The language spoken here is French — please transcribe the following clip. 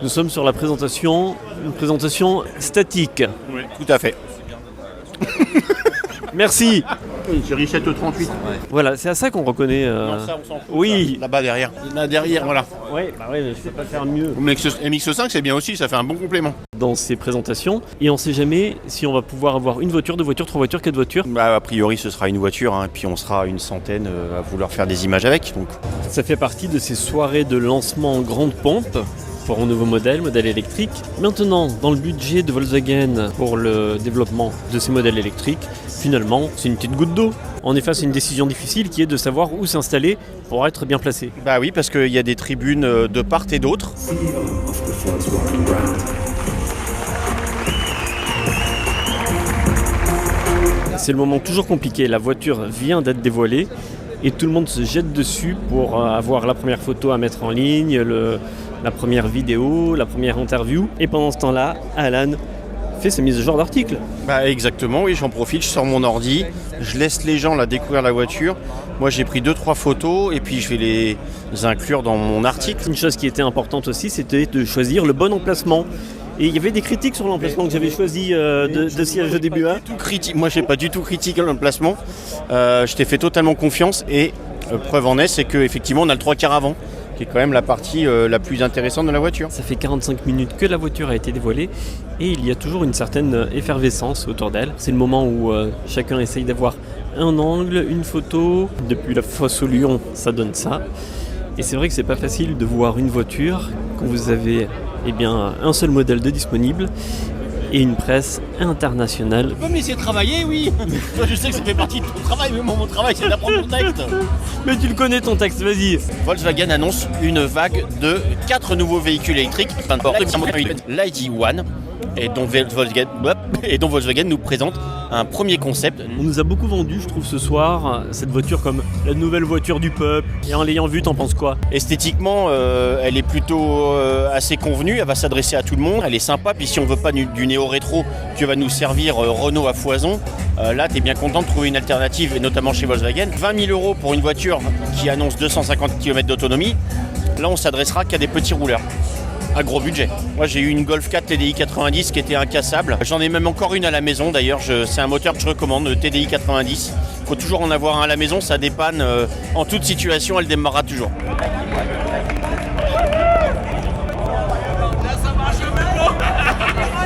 Nous sommes sur la présentation, une présentation statique. Oui, tout à fait. Merci. Oui, c'est Richette 38. Voilà, c'est à ça qu'on reconnaît. Non, ça, on s'en fout. Oui. Ça. Là-bas derrière. Là derrière, voilà. Ouais, bah ouais, mais je peux pas faire mieux MX5, c'est bien aussi, ça fait un bon complément. dans ces présentations. Et on sait jamais si on va pouvoir avoir une voiture, deux voitures, trois voitures, quatre voitures. Bah, a priori, ce sera une voiture, hein, puis on sera une centaine à vouloir faire des images avec. Donc. Ça fait partie de ces soirées de lancement en grande pompe pour un nouveau modèle électrique. Maintenant, dans le budget de Volkswagen pour le développement de ces modèles électriques, finalement, c'est une petite goutte d'eau. En effet, c'est une décision difficile qui est de savoir où s'installer pour être bien placé. Bah oui, parce qu'il y a des tribunes de part et d'autre. C'est le moment toujours compliqué. La voiture vient d'être dévoilée et tout le monde se jette dessus pour avoir la première photo à mettre en ligne, la première vidéo, la première interview. Et pendant ce temps-là, Alan fait sa mise à jour d'articles. Bah exactement, oui, j'en profite, je sors mon ordi, je laisse les gens là découvrir la voiture. Moi j'ai pris 2-3 photos et puis je vais les inclure dans mon article. Une chose qui était importante aussi, c'était de choisir le bon emplacement. Et il y avait des critiques sur l'emplacement que j'avais choisi de siège au début. Hein. Moi j'ai pas du tout critiqué l'emplacement, je t'ai fait totalement confiance et preuve en est, c'est qu'effectivement on a le 3/4 avant, qui est quand même la partie la plus intéressante de la voiture. Ça fait 45 minutes que la voiture a été dévoilée et il y a toujours une certaine effervescence autour d'elle. C'est le moment où chacun essaye d'avoir un angle, une photo. Depuis la fosse au lion, ça donne ça. Et c'est vrai que c'est pas facile de voir une voiture quand vous avez un seul modèle de disponible et une presse internationale. Tu peux me laisser travailler, oui. Je sais que ça fait partie de ton travail, mais mon travail c'est d'apprendre ton texte. Mais tu le connais ton texte, vas-y. Volkswagen annonce une vague de 4 nouveaux véhicules électriques, l'ID1, et dont Volkswagen nous présente un premier concept. On nous a beaucoup vendu, je trouve, ce soir, cette voiture comme la nouvelle voiture du peuple. Et en l'ayant vue, t'en penses quoi ? Esthétiquement, elle est plutôt assez convenue, elle va s'adresser à tout le monde, elle est sympa, puis si on veut pas du néo-rétro que va nous servir Renault à foison, là t'es bien content de trouver une alternative, et notamment chez Volkswagen. 20 000 € pour une voiture qui annonce 250 km d'autonomie, là on s'adressera qu'à des petits rouleurs. À gros budget. Moi j'ai eu une Golf 4 TDI 90 qui était incassable. J'en ai même encore une à la maison d'ailleurs, c'est un moteur que je recommande, le TDI 90. Il faut toujours en avoir un à la maison, ça dépanne en toute situation, elle démarrera toujours.